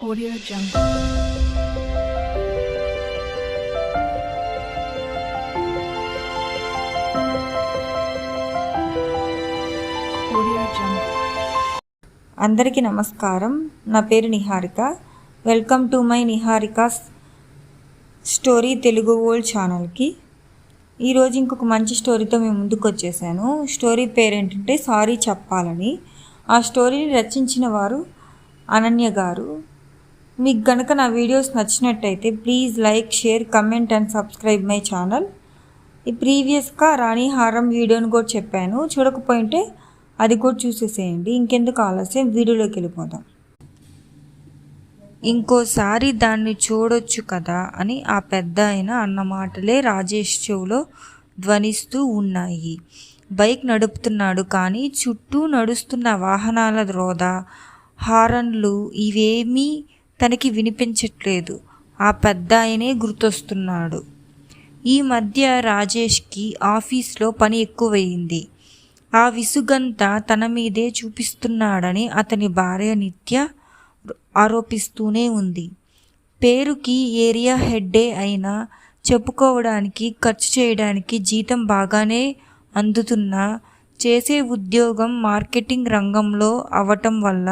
Audio Jungle. Audio Jungle. అందరికీ నమస్కారం. నా పేరు Niharika. Welcome to my Niharika's story Telugu world ఛానల్కి. ఈరోజు ఇంకొక మంచి స్టోరీతో మేము ముందుకు వచ్చేసాను. స్టోరీ పేరు ఏంటంటే సారీ చెప్పాలని. ఆ స్టోరీని రచించిన వారు అనన్య గారు. మీకు గనక నా వీడియోస్ నచ్చినట్టయితే please like, share, comment and subscribe my channel. ఈ ప్రీవియస్గా రాణి హారం వీడియోని కూడా చెప్పాను, చూడకపోయింటే అది కూడా చూసేసేయండి. ఇంకెందుకు ఆలస్యం, వీడియోలోకి వెళ్ళిపోదాం. ఇంకోసారి దాన్ని చూడొచ్చు కదా అని ఆ పెద్ద ఆయన అన్న మాటలే రాజేష్ చెవులో ధ్వనిస్తూ ఉన్నాయి. బైక్ నడుపుతున్నాడు కానీ చుట్టూ నడుస్తున్న వాహనాల రోద, హారన్లు ఇవేమీ తనకి వినిపించట్లేదు. ఆ పెద్ద ఆయనే గుర్తొస్తున్నాడు. ఈ మధ్య రాజేష్కి ఆఫీస్లో పని ఎక్కువయింది. ఆ విసుగంతా తన మీదే చూపిస్తున్నాడని అతని భార్య నిత్య ఆరోపిస్తూనే ఉంది. పేరుకి ఏరియా హెడ్డే అయినా చెప్పుకోవడానికి, ఖర్చు చేయడానికి జీతం బాగానే అందుతున్నా చేసే ఉద్యోగం మార్కెటింగ్ రంగంలో అవటం వల్ల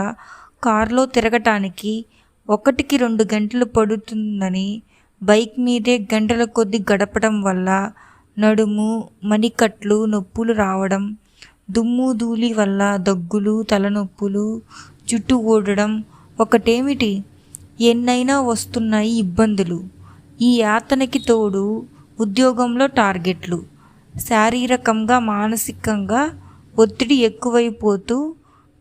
కారులో తిరగటానికి 1-2 గంటలు పడుతుందని, బైక్ మీదే గంటల కొద్దీ గడపడం వల్ల నడుము, మణికట్లు నొప్పులు రావడం, దుమ్ము ధూళి వల్ల దగ్గులు, తలనొప్పులు, జుట్టు ఊడడం ఒకటేమిటి ఎన్నైనా వస్తున్నాయి ఇబ్బందులు. ఈ యాతనకి తోడు ఉద్యోగంలో టార్గెట్లు, శారీరకంగా మానసికంగా ఒత్తిడి ఎక్కువైపోతూ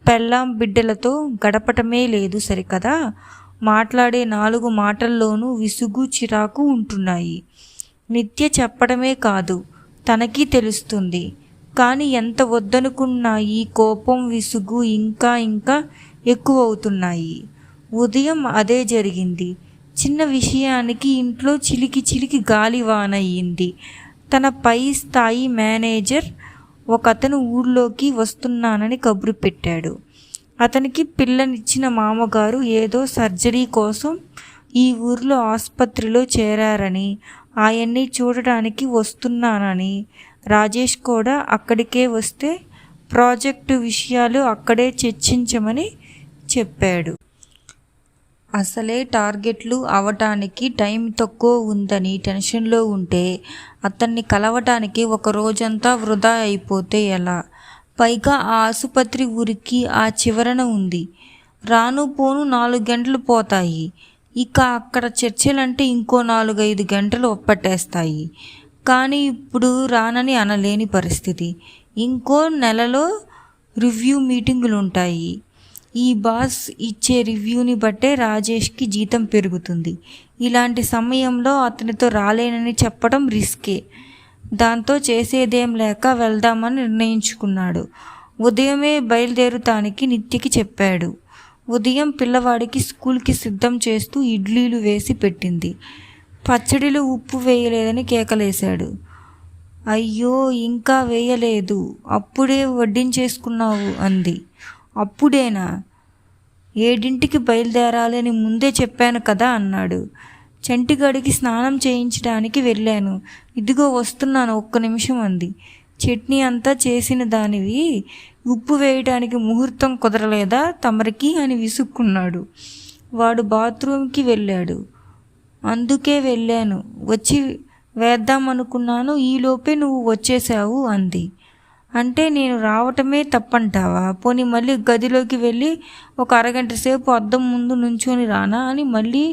పెళ్ళాం బిడ్డలతో గడపటమే లేదు సరికదా, మాట్లాడే 4 మాటల్లోనూ విసుగు, చిరాకు ఉంటున్నాయి. నిత్య చెప్పడమే కాదు, తనకి తెలుస్తుంది. కానీ ఎంత వద్దనుకున్నా ఈ కోపం, విసుగు ఇంకా ఎక్కువవుతున్నాయి. ఉదయం అదే జరిగింది. చిన్న విషయానికి ఇంట్లో చిలికి గాలివానయ్యింది. తన పై స్థాయి మేనేజర్ ఒకతను ఊళ్ళోకి వస్తున్నానని కబురు పెట్టాడు. అతనికి పిల్లనిచ్చిన మామగారు ఏదో సర్జరీ కోసం ఈ ఊర్లో ఆసుపత్రిలో చేరారని, ఆయన్ని చూడడానికి వస్తున్నానని, రాజేష్ కూడా అక్కడికే వస్తే ప్రాజెక్టు విషయాలు అక్కడే చర్చించమని చెప్పాడు. అసలే టార్గెట్లు అవటానికి టైం తక్కువ ఉందని టెన్షన్లో ఉంటే అతన్ని కలవటానికి ఒక రోజంతా వృధా అయిపోతే ఎలా? పైగా ఆ ఆసుపత్రి ఊరికి ఆ చివరన ఉంది. రాను పోను 4 గంటలు పోతాయి. ఇక అక్కడ చర్చలంటే ఇంకో 4-5 గంటలు పట్టేస్తాయి. కానీ ఇప్పుడు రానని అనలేని పరిస్థితి. ఇంకో నెలలో రివ్యూ మీటింగులు ఉంటాయి. ఈ బాస్ ఇచ్చే రివ్యూని బట్టే రాజేష్కి జీతం పెరుగుతుంది. ఇలాంటి సమయంలో అతనితో రాలేనని చెప్పడం రిస్కే. దాంతో చేసేదేం లేక వెళ్దామని నిర్ణయించుకున్నాడు. ఉదయమే బయలుదేరుతానికి నిత్యకి చెప్పాడు. ఉదయం పిల్లవాడికి స్కూల్కి సిద్ధం చేస్తూ ఇడ్లీలు వేసి పెట్టింది. పచ్చడిలో ఉప్పు వేయలేదని కేకలేశాడు. అయ్యో, ఇంకా వేయలేదు, అప్పుడే వడ్డించేసుకున్నావు అంది. అప్పుడేనా? 7ంటికి బయలుదేరాలి అని ముందే చెప్పాను కదా అన్నాడు. చంటిగాడికి స్నానం చేయించడానికి వెళ్ళాను, ఇదిగో వస్తున్నాను, 1 నిమిషం అంది. చట్నీ అంతా చేసిన దానివి, ఉప్పు వేయడానికి ముహూర్తం కుదరలేదా తమరికి అని విసుక్కున్నాడు. వాడు బాత్రూమ్కి వెళ్ళాడు. అందుకే వెళ్ళాను, వచ్చి వేద్దామనుకున్నాను, ఈలోపే నువ్వు వచ్చేసావు అంది. అంటే నేను రావటమే తప్పంటావా? పోనీ మళ్ళీ గదిలోకి వెళ్ళి ఒక అరగంట సేపు అద్దం ముందు నుంచొని రానా అని మళ్ళీ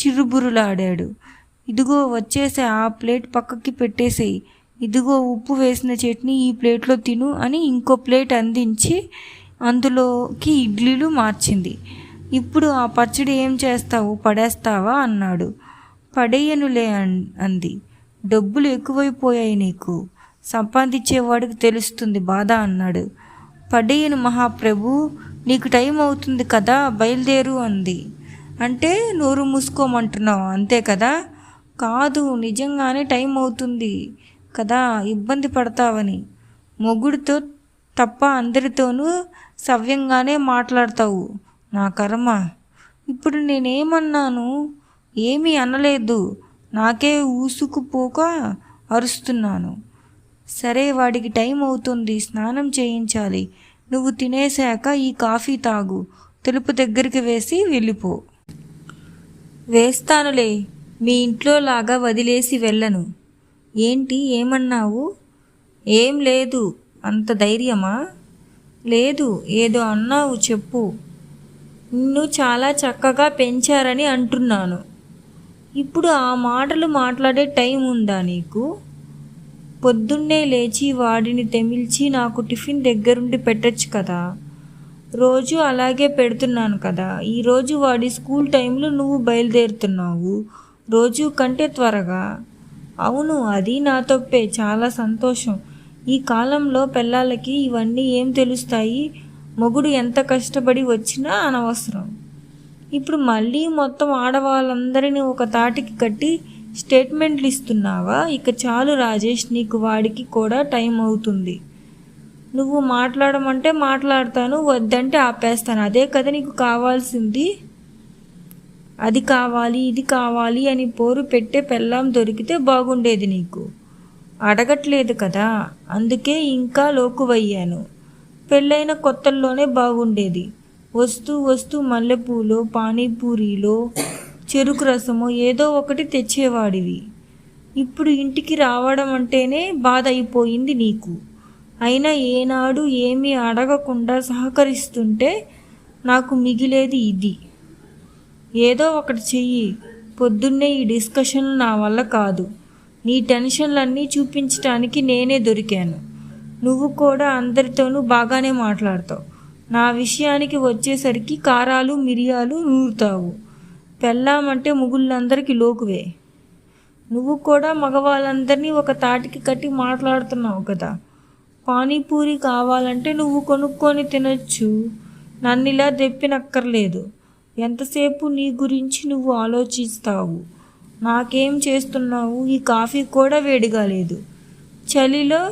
చిరుబురులాడాడు. ఇదిగో వచ్చేసే, ఆ ప్లేట్ పక్కకి పెట్టేసేయి, ఇదిగో ఉప్పు వేసిన చట్నీ ఈ ప్లేట్లో తిను అని ఇంకో ప్లేట్ అందించి అందులోకి ఇడ్లీలు మార్చింది. ఇప్పుడు ఆ పచ్చడి ఏం చేస్తావు, పడేస్తావా అన్నాడు. పడేయనులే అంది. డబ్బులు ఎక్కువైపోయాయి నీకు, సంపాదించేవాడికి తెలుస్తుంది బాధ అన్నాడు. పడేయను మహాప్రభు, నీకు టైం అవుతుంది కదా, బయలుదేరు అంది. అంటే నోరు మూసుకోమంటున్నావు అంతే కదా? కాదు, నిజంగానే టైం అవుతుంది కదా, ఇబ్బంది పడతావని. మొగుడితో తప్ప అందరితోనూ సవ్యంగానే మాట్లాడతావు. నా కర్మ, ఇప్పుడు నేనేమన్నాను? ఏమీ అనలేదు. నాకే ఊసుకుపోక అరుస్తున్నాను. సరే, వాడికి టైం అవుతుంది, స్నానం చేయించాలి. నువ్వు తినేశాక ఈ కాఫీ తాగు. తెలుపు దగ్గరికి వేసి వెళ్ళిపో. వేస్తానులే, మీ ఇంట్లో లాగా వదిలేసి వెళ్ళను. ఏంటి, ఏమన్నావు? ఏం లేదు. అంత ధైర్యమా? లేదు, ఏదో అన్నావు, చెప్పు. నిన్ను చాలా చక్కగా పెంచారని అంటున్నాను. ఇప్పుడు ఆ మాటలు మాట్లాడే టైం ఉందా నీకు? పొద్దున్నే లేచి వాడిని తెమిల్చి నాకు టిఫిన్ దగ్గరుండి పెట్టచ్చు కదా. రోజు అలాగే పెడుతున్నాను కదా. ఈరోజు వాడి స్కూల్ టైంలో నువ్వు బయలుదేరుతున్నావు, రోజు కంటే త్వరగా. అవును, అది నా తప్పే. చాలా సంతోషం. ఈ కాలంలో పిల్లలకి ఇవన్నీ ఏం తెలుస్తాయి? మొగుడు ఎంత కష్టపడి వచ్చినా అనవసరం. ఇప్పుడు మళ్ళీ మొత్తం ఆడవాళ్ళందరినీ ఒక తాటికి కట్టి స్టేట్మెంట్లు ఇస్తున్నావా? ఇక చాలు రాజేష్, నీకు వాడికి కూడా టైం అవుతుంది. నువ్వు మాట్లాడమంటే మాట్లాడతాను, వద్దంటే ఆపేస్తాను. అదే కదా నీకు కావాల్సింది. అది కావాలి, ఇది కావాలి అని పోరు పెట్టే పెళ్ళాం దొరికితే బాగుండేది. నీకు అడగట్లేదు కదా, అందుకే ఇంకా లోకువయ్యాను. పెళ్ళైన కొత్తల్లోనే బాగుండేది. వస్తూ వస్తూ మల్లెపూలో, పానీపూరీలో, చెరుకు రసమో ఏదో ఒకటి తెచ్చేవాడివి. ఇప్పుడు ఇంటికి రావడం అంటేనే బాధ అయిపోయింది నీకు. అయినా ఏనాడు ఏమీ అడగకుండా సహకరిస్తుంటే నాకు మిగిలేది ఇది. ఏదో ఒకటి చెయ్యి. పొద్దున్నే ఈ డిస్కషన్లు నా వల్ల కాదు. నీ టెన్షన్లన్నీ చూపించటానికి నేనే దొరికాను. నువ్వు కూడా అందరితోనూ బాగానే మాట్లాడతావు. నా విషయానికి వచ్చేసరికి కారాలు మిరియాలు నూరుతావు. పెళ్ళామంటే ముగుళ్ళందరికీ లోకువే. నువ్వు కూడా మగవాళ్ళందరినీ ఒక తాటికి కట్టి మాట్లాడుతున్నావు కదా. పానీపూరి కావాలంటే నువ్వు కొనుక్కొని తినొచ్చు, నన్నిలా దెప్పినక్కర్లేదు. ఎంతసేపు నీ గురించి నువ్వు ఆలోచిస్తావు. నాకేం చేస్తున్నావు? ఈ కాఫీ కూడా వేడిగా లేదు. చలిలో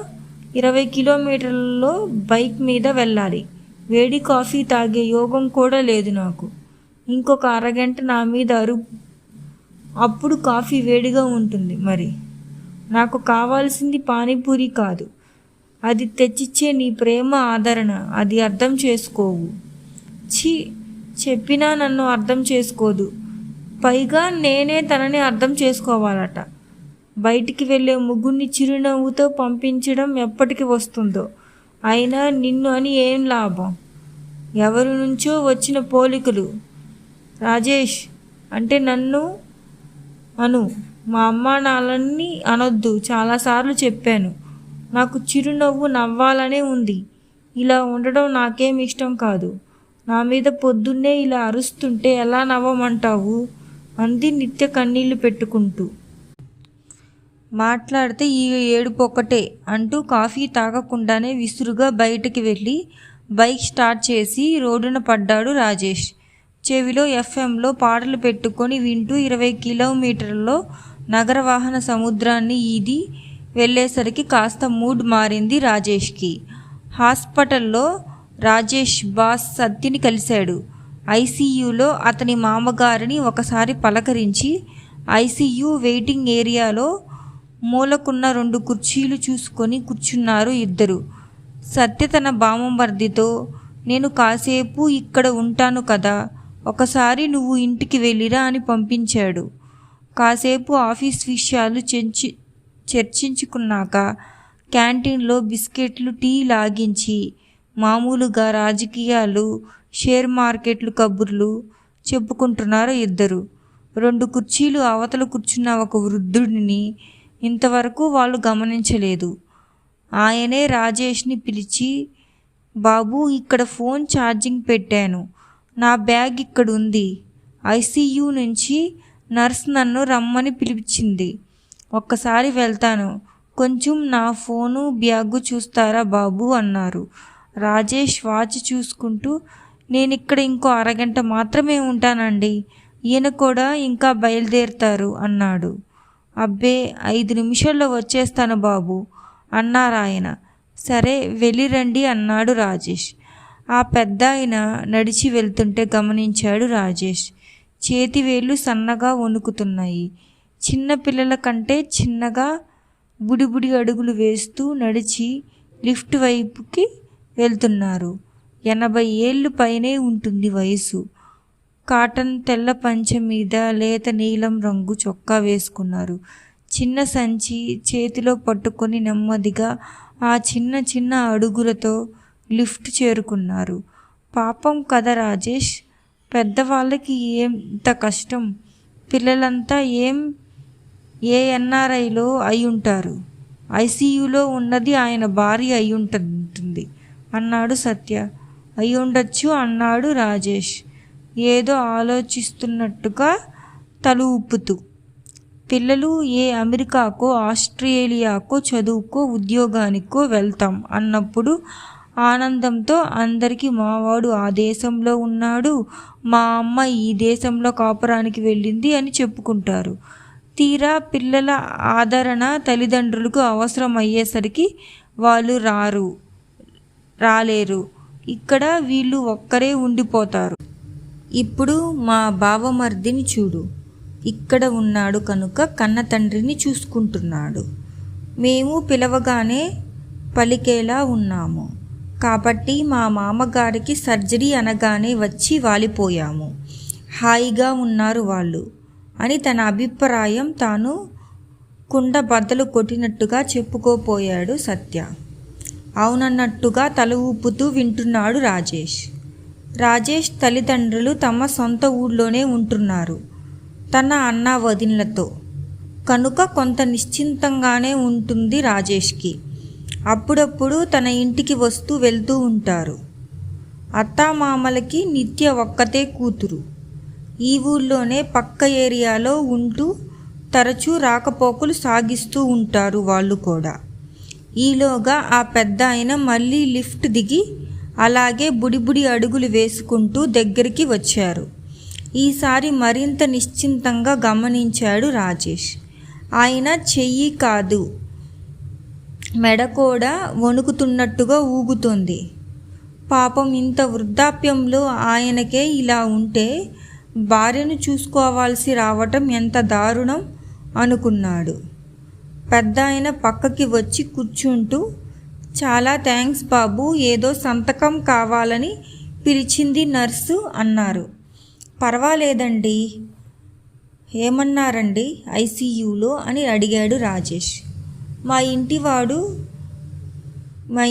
20 కిలోమీటర్లలో బైక్ మీద వెళ్ళాలి. వేడి కాఫీ తాగే యోగం కూడా లేదు నాకు. ఇంకొక అరగంట నా మీద అప్పుడు కాఫీ వేడిగా ఉంటుంది. మరి నాకు కావాల్సింది పానీపూరి కాదు, అది తెచ్చిచ్చే నీ ప్రేమ, ఆదరణ. అది అర్థం చేసుకోవు. ఛీ, చెప్పినా నన్ను అర్థం చేసుకోదు. పైగా నేనే తనని అర్థం చేసుకోవాలట. బయటికి వెళ్ళే ముగ్గురిని చిరునవ్వుతో పంపించడం ఎప్పటికి వస్తుందో. అయినా నిన్ను అని ఏం లాభం? ఎవరి నుంచో వచ్చిన పోలికలు. రాజేష్ అంటే నన్ను అను, మా అమ్మా నాన్నని అనొద్దు. చాలాసార్లు చెప్పాను. నాకు చిరునవ్వు నవ్వాలనే ఉంది. ఇలా ఉండడం నాకేం ఇష్టం కాదు. నా మీద పొద్దున్నే ఇలా అరుస్తుంటే ఎలా నవ్వమంటావు? అంది నిత్య కన్నీళ్లు పెట్టుకుంటూ. మాట్లాడితే ఈ ఏడుపు ఒక్కటే అంటూ కాఫీ తాగకుండానే విసురుగా బయటికి వెళ్ళి బైక్ స్టార్ట్ చేసి రోడ్డున పడ్డాడు రాజేష్. చెవిలో ఎఫ్ఎంలో పాటలు పెట్టుకొని వింటూ 20 కిలోమీటర్లలో నగర వాహన సముద్రాన్ని ఈది వెళ్ళేసరికి కాస్త మూడ్ మారింది రాజేష్కి. హాస్పిటల్లో రాజేష్ బాస్ సత్యని కలిశాడు. ఐసీయూలో అతని మామగారిని ఒకసారి పలకరించి ఐసీయూ వెయిటింగ్ ఏరియాలో మూలకున్న 2 కుర్చీలు చూసుకొని కూర్చున్నారు ఇద్దరు. సత్య తన బామ్మర్దితో, నేను కాసేపు ఇక్కడ ఉంటాను కదా, ఒకసారి నువ్వు ఇంటికి వెళ్ళిరా అని పంపించాడు. కాసేపు ఆఫీస్ విషయాలు చర్చించుకున్నాక క్యాంటీన్లో బిస్కెట్లు, టీ లాగించి మామూలుగా రాజకీయాలు, షేర్ మార్కెట్లు కబుర్లు చెప్పుకుంటున్నారు ఇద్దరు. 2 కుర్చీలు అవతల కూర్చున్న ఒక వృద్ధుడిని ఇంతవరకు వాళ్ళు గమనించలేదు. ఆయనే రాజేష్ని పిలిచి, బాబు, ఇక్కడ ఫోన్ ఛార్జింగ్ పెట్టాను, నా బ్యాగ్ ఇక్కడ ఉంది. ఐసీయూ నుంచి నర్స్ నన్ను రమ్మని పిలిచింది. ఒక్కసారి వెళ్తాను, కొంచెం నా ఫోను బ్యాగు చూస్తారా బాబు అన్నారు. రాజేష్ వాచ్ చూసుకుంటూ, నేనిక్కడ ఇంకో అరగంట మాత్రమే ఉంటానండి, ఈయన కూడా ఇంకా బయలుదేరుతారు అన్నాడు. అబ్బే, 5 నిమిషాల్లో వచ్చేస్తాను బాబు అన్నారాయన. సరే, వెళ్ళిరండి అన్నాడు రాజేష్. ఆ పెద్ద ఆయన నడిచి వెళ్తుంటే గమనించాడు రాజేష్. చేతివేళ్ళు సన్నగా వణుకుతున్నాయి. చిన్న పిల్లల కంటే చిన్నగా బుడిబుడి అడుగులు వేస్తూ నడిచి లిఫ్ట్ వైపుకి వెళ్తున్నారు. 80 ఏళ్ళు పైనే ఉంటుంది వయసు. కాటన్ తెల్ల పంచె మీద లేత నీలం రంగు చొక్కా వేసుకున్నారు. చిన్న సంచి చేతిలో పట్టుకొని నెమ్మదిగా ఆ చిన్న చిన్న అడుగులతో లిఫ్ట్ చేరుకున్నారు. పాపం కదా రాజేష్, పెద్దవాళ్ళకి ఎంత కష్టం. పిల్లలంతా ఏ ఎన్ఆర్ఐలో అయ్యుంటారు. ఐసీయూలో ఉన్నది ఆయన భార్య అయ్యుంటుంది అన్నాడు సత్య. అయ్యుండొచ్చు అన్నాడు రాజేష్ ఏదో ఆలోచిస్తున్నట్టుగా తల ఊపుతూ. పిల్లలు అమెరికాకో ఆస్ట్రేలియాకో చదువుకో ఉద్యోగానికో వెళ్తాం అన్నప్పుడు ఆనందంతో అందరికీ మావాడు ఆ దేశంలో ఉన్నాడు, మా అమ్మ ఈ దేశంలో కాపురానికి వెళ్ళింది అని చెప్పుకుంటారు. తీరా పిల్లల ఆదరణ తల్లిదండ్రులకు అవసరం అయ్యేసరికి వాళ్ళు రాలేరు. ఇక్కడ వీళ్ళు ఒక్కరే ఉండిపోతారు. ఇప్పుడు మా బావమర్దిని చూడు, ఇక్కడ ఉన్నాడు కనుక కన్న తండ్రిని చూసుకుంటున్నాడు. మేము పిలవగానే పలికేలా ఉన్నాము కాబట్టి మా మామగారికి సర్జరీ అనగానే వచ్చి వాలిపోయాము. హాయిగా ఉన్నారు వాళ్ళు అని తన అభిప్రాయం తాను కుండ బద్దలు కొట్టినట్టుగా చెప్పుకోపోయాడు సత్య. అవునన్నట్టుగా తల ఊపుతూ వింటున్నాడు రాజేష్ తల్లిదండ్రులు తమ సొంత ఊళ్ళోనే ఉంటున్నారు తన అన్న వదినలతో. కనుక కొంత నిశ్చింతంగానే ఉంటుంది రాజేష్కి. అప్పుడప్పుడు తన ఇంటికి వస్తూ వెళ్తూ ఉంటారు. అత్తామామలకి నిత్య ఒక్కతే కూతురు. ఈ ఊళ్ళోనే పక్క ఏరియాలో ఉంటూ తరచూ రాకపోకలు సాగిస్తూ ఉంటారు వాళ్ళు కూడా. ఈలోగా ఆ పెద్ద ఆయన మళ్ళీ లిఫ్ట్ దిగి అలాగే బుడిబుడి అడుగులు వేసుకుంటూ దగ్గరికి వచ్చారు. ఈసారి మరింత నిశ్చింతంగా గమనించాడు రాజేష్. ఆయన చెయ్యి కాదు, మెడ కూడా వణుకుతున్నట్టుగా ఊగుతోంది. పాపం ఇంత వృద్ధాప్యంలో ఆయనకే ఇలా ఉంటే భార్యను చూసుకోవాల్సి రావటం ఎంత దారుణం అనుకున్నాడు. పెద్ద ఆయన పక్కకి వచ్చి కూర్చుంటూ, చాలా థ్యాంక్స్ బాబు, ఏదో సంతకం కావాలని పిలిచింది నర్సు అన్నారు. పర్వాలేదండి. ఏమన్నారండి ఐసీయూలో అని అడిగాడు రాజేష్. మా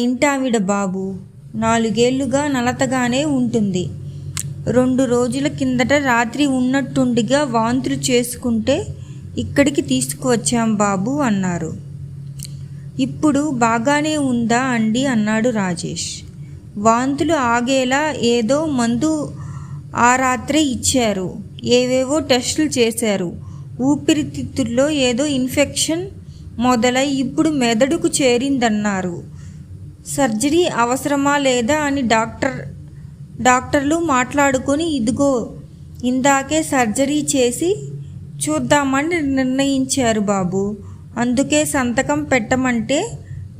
ఇంటి ఆవిడ బాబు 4 ఏళ్లుగా నలతగానే ఉంటుంది. 2 రోజుల కిందట రాత్రి ఉన్నట్టుండిగా వాంతులు చేసుకుంటే ఇక్కడికి తీసుకువచ్చాం బాబు అన్నారు. ఇప్పుడు బాగానే ఉందా అండి అన్నాడు రాజేష్. వాంతులు ఆగేలా ఏదో మందు ఆ రాత్రే ఇచ్చారు. ఏవేవో టెస్టులు చేశారు. ఊపిరితిత్తుల్లో ఏదో ఇన్ఫెక్షన్ మొదలై ఇప్పుడు మెదడుకు చేరిందన్నారు. సర్జరీ అవసరమా లేదా అని డాక్టర్లు మాట్లాడుకొని ఇదిగో ఇందాకే సర్జరీ చేసి చూద్దామని నిర్ణయించారు బాబు. అందుకే సంతకం పెట్టమంటే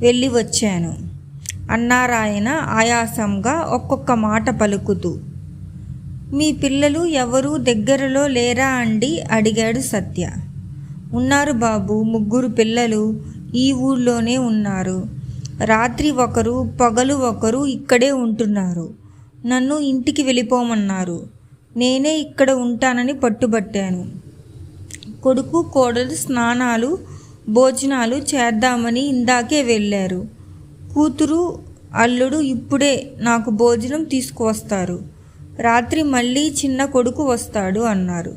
వెళ్ళి వచ్చాను అన్నారాయన ఆయాసంగా ఒక్కొక్క మాట పలుకుతూ. మీ పిల్లలు ఎవరూ దగ్గరలో లేరా అండి అడిగాడు సత్య. ఉన్నారు బాబు, 3 పిల్లలు ఈ ఊళ్ళోనే ఉన్నారు. రాత్రి ఒకరు పగలు ఒకరు ఇక్కడే ఉంటున్నారు. నన్ను ఇంటికి వెళ్ళిపోమన్నారు. నేనే ఇక్కడ ఉంటానని పట్టుబట్టాను. కొడుకు కోడలు స్నానాలు భోజనాలు చేద్దామని ఇందాకే వెళ్ళారు. కూతురు అల్లుడు ఇప్పుడే నాకు భోజనం తీసుకువస్తారు. రాత్రి మళ్ళీ చిన్న కొడుకు వస్తాడు అన్నారు.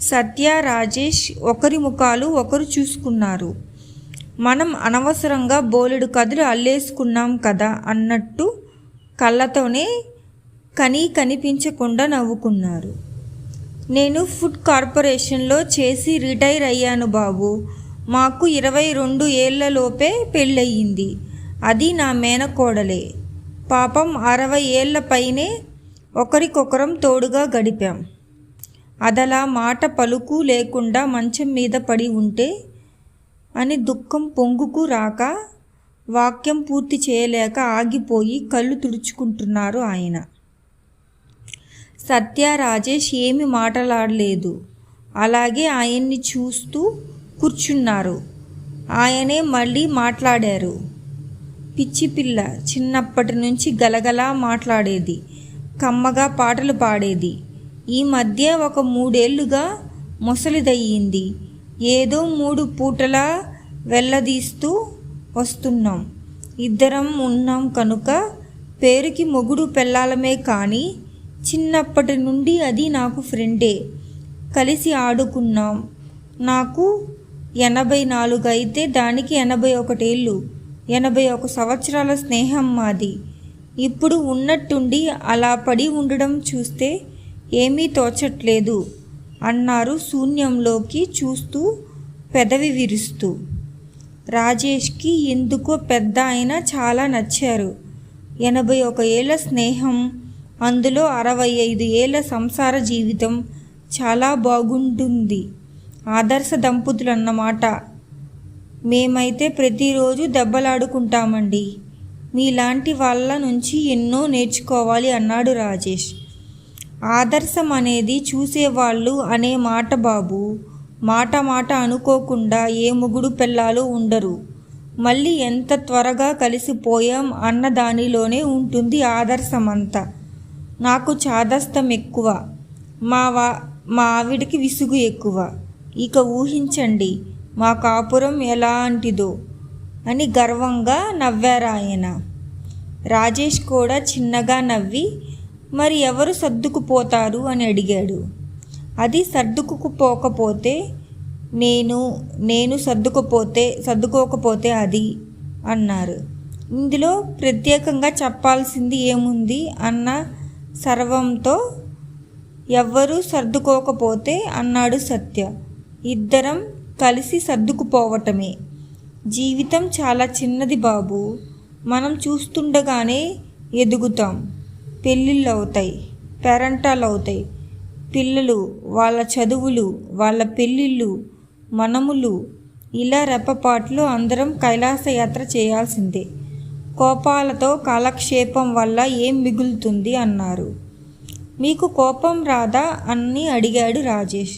సత్య రాజేష్ ఒకరి ముఖాలు ఒకరు చూసుకున్నారు. మనం అనవసరంగా బోలెడు కథలు అల్లేసుకున్నాం కదా అన్నట్టు కళ్ళతోనే కనిపించకుండా నవ్వుకున్నారు. నేను ఫుడ్ కార్పొరేషన్లో చేసి రిటైర్ అయ్యాను బాబు. మాకు 22 ఏళ్లలోపే పెళ్ళయింది. అది నా మేనకోడలే. పాపం 60 ఏళ్ల పైనే ఒకరికొకరం తోడుగా గడిపాం. అదలా మాట పలుకు లేకుండా మంచం మీద పడి ఉంటే అని దుఃఖం పొంగుకు రాక వాక్యం పూర్తి చేయలేక ఆగిపోయి కళ్ళు తుడుచుకుంటున్నారు ఆయన. సత్య, రాజేష్ ఏమి మాట్లాడలేదు. అలాగే ఆయన్ని చూస్తూ కూర్చున్నారు. ఆయనే మళ్ళీ మాట్లాడారు. పిచ్చి పిల్ల చిన్నప్పటి నుంచి గలగలా మాట్లాడేది, కమ్మగా పాటలు పాడేది. ఈ మధ్య ఒక 3 ఏళ్లుగా ముసలిదయ్యింది. ఏదో 3 పూటలా వెళ్ళదీస్తూ వస్తున్నాం. ఇద్దరం ఉన్నాం కనుక పేరుకి మొగుడు పెళ్ళాలమే కానీ చిన్నప్పటి నుండి అది నాకు ఫ్రెండే. కలిసి ఆడుకున్నాం. నాకు 84 అయితే దానికి 81 ఏళ్ళు. 81 సంవత్సరాల స్నేహం మాది. ఇప్పుడు ఉన్నట్టుండి అలా పడి ఉండడం చూస్తే ఏమీ తోచట్లేదు అన్నారు శూన్యంలోకి చూస్తూ పెదవి విరుస్తూ. రాజేష్కి ఎందుకో పెద్ద ఆయన చాలా నచ్చారు. 81 ఏళ్ల స్నేహం, అందులో 65 ఏళ్ల సంసార జీవితం చాలా బాగుంటుంది. ఆదర్శ దంపతులన్నమాట. మేమైతే ప్రతిరోజు దెబ్బలాడుకుంటామండి. మీలాంటి వాళ్ళ నుంచి ఎన్నో నేర్చుకోవాలి అన్నాడు రాజేష్. ఆదర్శం అనేది చూసేవాళ్ళు అనే మాట బాబు. మాట మాట అనుకోకుండా ఏ మొగుడు పెళ్ళాలు ఉండరు. మళ్ళీ ఎంత త్వరగా కలిసిపోయాం అన్న దానిలోనే ఉంటుంది ఆదర్శమంతా. నాకు చాదస్తం ఎక్కువ, మా ఆవిడికి విసుగు ఎక్కువ. ఇక ఊహించండి మా కాపురం ఎలాంటిదో అని గర్వంగా నవ్వారాయన. రాజేష్ కూడా చిన్నగా నవ్వి, మరి ఎవరు సర్దుకుపోతారు అని అడిగాడు. అది సర్దుకుపోకపోతే నేను సర్దుకోకపోతే అది అన్నారు. ఇందులో ప్రత్యేకంగా చెప్పాల్సింది ఏముంది అన్న సర్వంతో ఎవ్వరూ సర్దుకోకపోతే అన్నాడు సత్య. ఇద్దరం కలిసి సర్దుకుపోవటమే. జీవితం చాలా చిన్నది బాబు. మనం చూస్తుండగానే ఎదుగుతాం. పెళ్ళిళ్ళు అవుతాయి, పేరంటాలు అవుతాయి, పిల్లలు, వాళ్ళ చదువులు, వాళ్ళ పెళ్ళిళ్ళు, మనములు, ఇలా రెప్పపాట్లు అందరం కైలాసయాత్ర చేయాల్సిందే. కోపాలతో కాలక్షేపం వల్ల ఏం మిగులుతుంది అన్నారు. మీకు కోపం రాదా అని అడిగాడు రాజేష్.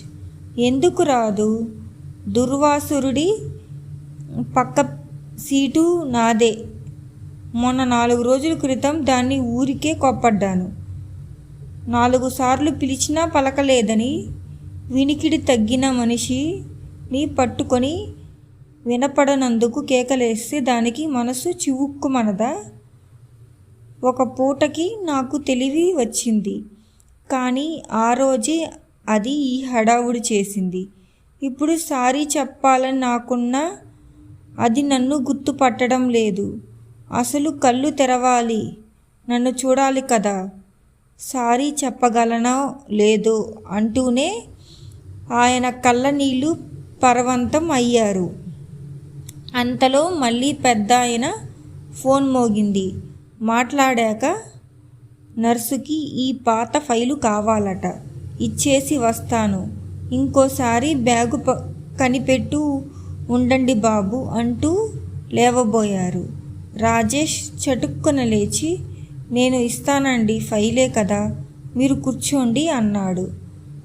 ఎందుకు రాదు? దుర్వాసురుడి పక్క సీటు నాదే. మొన్న 4 రోజుల క్రితం దాన్ని ఊరికే కోప్పడ్డాను. 4 సార్లు పిలిచినా పలకలేదని వినికిడి తగ్గిన మనిషిని పట్టుకొని వినపడనందుకు కేకలేస్తే దానికి మనసు చివుక్కుమనదా? ఒక పూటకి నాకు తెలివి వచ్చింది, కానీ ఆ రోజే అది ఈ హడావుడి చేసింది. ఇప్పుడు సారీ చెప్పాలని నాకున్నా అది నన్ను గుర్తుపట్టడం లేదు. అసలు కళ్ళు తెరవాలి, నన్ను చూడాలి కదా. సారీ చెప్పగలనో లేదో అంటూనే ఆయన కళ్ళ నీళ్ళు పరవంతం అయ్యారు. అంతలో మళ్ళీ పెద్ద ఆయన ఫోన్ మోగింది. మాట్లాడాక, నర్సుకి ఈ పాత ఫైలు కావాలట, ఇచ్చేసి వస్తాను. ఇంకోసారి బ్యాగు కనిపెట్టు ఉండండి బాబు అంటూ లేవబోయారు. రాజేష్ చటుక్కున లేచి, నేను ఇస్తానండి, ఫైలే కదా, మీరు కూర్చోండి అన్నాడు.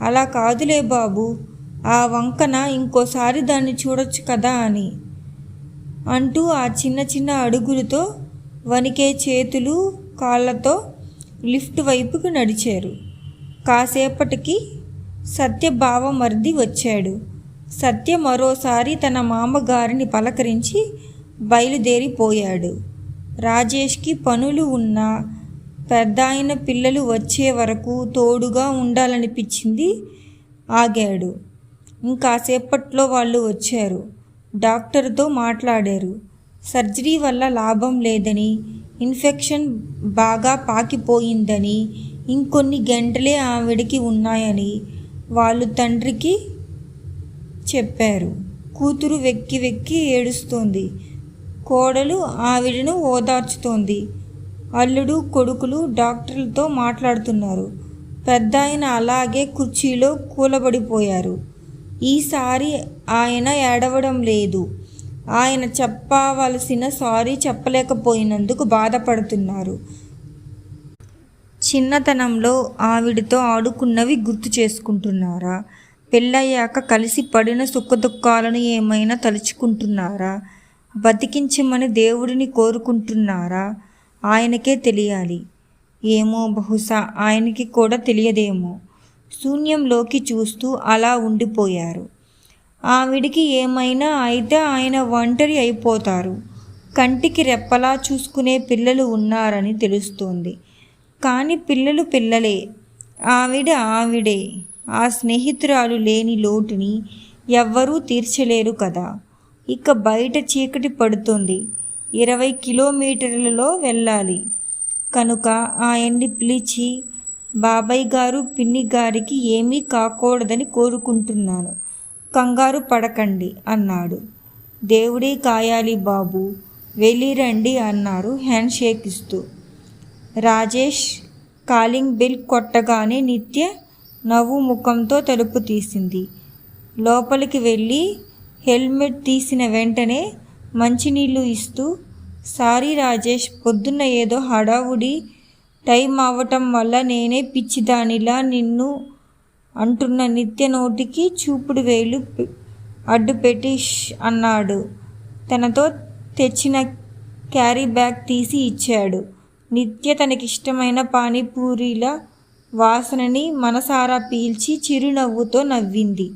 అలా కాదులే బాబు, ఆ వంకన ఇంకోసారి దాన్ని చూడొచ్చు కదా అని అంటూ ఆ చిన్న చిన్న అడుగులతో వణికే చేతులు కాళ్ళతో లిఫ్ట్ వైపుకు నడిచారు. కాసేపటికి సత్య బావమరిది వచ్చాడు. సత్య మరోసారి తన మామగారిని పలకరించి బయలుదేరిపోయాడు. రాజేష్కి పనులు ఉన్నా పెద్దాయన పిల్లలు వచ్చే వరకు తోడుగా ఉండాలనిపించింది. ఆగాడు. ఇంకాసేపట్లో వాళ్ళు వచ్చారు. డాక్టర్తో మాట్లాడారు. సర్జరీ వల్ల లాభం లేదని, ఇన్ఫెక్షన్ బాగా పాకిపోయిందని, ఇంకొన్ని గంటలే ఆవిడికి ఉన్నాయని వాళ్ళు తండ్రికి చెప్పారు. కూతురు వెక్కి వెక్కి ఏడుస్తోంది. కోడలు ఆవిడను ఓదార్చుతోంది. అల్లుడు కొడుకులు డాక్టర్లతో మాట్లాడుతున్నారు. పెద్దాయన అలాగే కుర్చీలో కూలబడిపోయారు. ఈసారి ఆయన ఏడవడం లేదు. ఆయన చెప్పవలసిన సారీ చెప్పలేకపోయినందుకు బాధపడుతున్నారు. చిన్నతనంలో ఆవిడతో ఆడుకున్నవి గుర్తు చేసుకుంటున్నారా? పెళ్ళయ్యాక కలిసి పడిన సుఖదుఖాలను ఏమైనా తలుచుకుంటున్నారా? బతికించమని దేవుడిని కోరుకుంటున్నారా? ఆయనకే తెలియాలి. ఏమో, బహుశా ఆయనకి కూడా తెలియదేమో. శూన్యంలోకి చూస్తూ అలా ఉండిపోయారు. ఆవిడికి ఏమైనా అయితే ఆయన ఒంటరి అయిపోతారు. కంటికి రెప్పలా చూసుకునే పిల్లలు ఉన్నారని తెలుస్తోంది. కానీ పిల్లలు పిల్లలే, ఆవిడే. ఆ స్నేహితురాలు లేని లోటుని ఎవ్వరూ తీర్చలేరు కదా. ఇక బయట చీకటి పడుతోంది. 20 కిలోమీటర్లలో వెళ్ళాలి కనుక ఆయన్ని పిలిచి, బాబాయ్ గారు, పిన్ని గారికి ఏమీ కాకూడదని కోరుకుంటున్నాను, కంగారు పడకండి అన్నాడు. దేవుడే కాయాలి బాబు, వెళ్ళిరండి అన్నారు హ్యాండ్ షేక్ ఇస్తూ. రాజేష్ కాలింగ్ బెల్ కొట్టగానే నిత్య నవ్వు ముఖంతో తలుపు తీసింది. లోపలికి వెళ్ళి హెల్మెట్ తీసిన వెంటనే మంచినీళ్ళు ఇస్తూ, సారీ రాజేష్, పొద్దున్న ఏదో హడావుడి టైం అవ్వటం వల్ల నేనే పిచ్చిదానిలా నిన్ను అంటున్న నిత్య నోటికి చూపుడు వేలు అడ్డుపెట్టి అన్నాడు. తనతో తెచ్చిన క్యారీ బ్యాగ్ తీసి ఇచ్చాడు. నిత్య తనకిష్టమైన పానీపూరీల వాసనని మనసారా పీల్చి చిరునవ్వుతో నవ్వింది.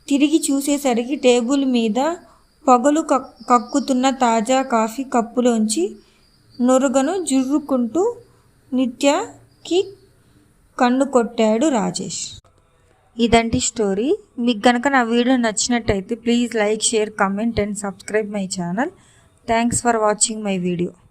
తిరిగి చూసేసరికి టేబుల్ మీద పొగలు కక్కుతున్న తాజా కాఫీ కప్పులోంచి నురగను జుర్రుకుంటూ నిత్యకి కన్ను కొట్టాడు రాజేష్. ఇదంటి స్టోరీ. మీకు కనుక నా వీడియో నచ్చినట్టయితే please like, share, comment and subscribe my channel. Thanks for watching my video.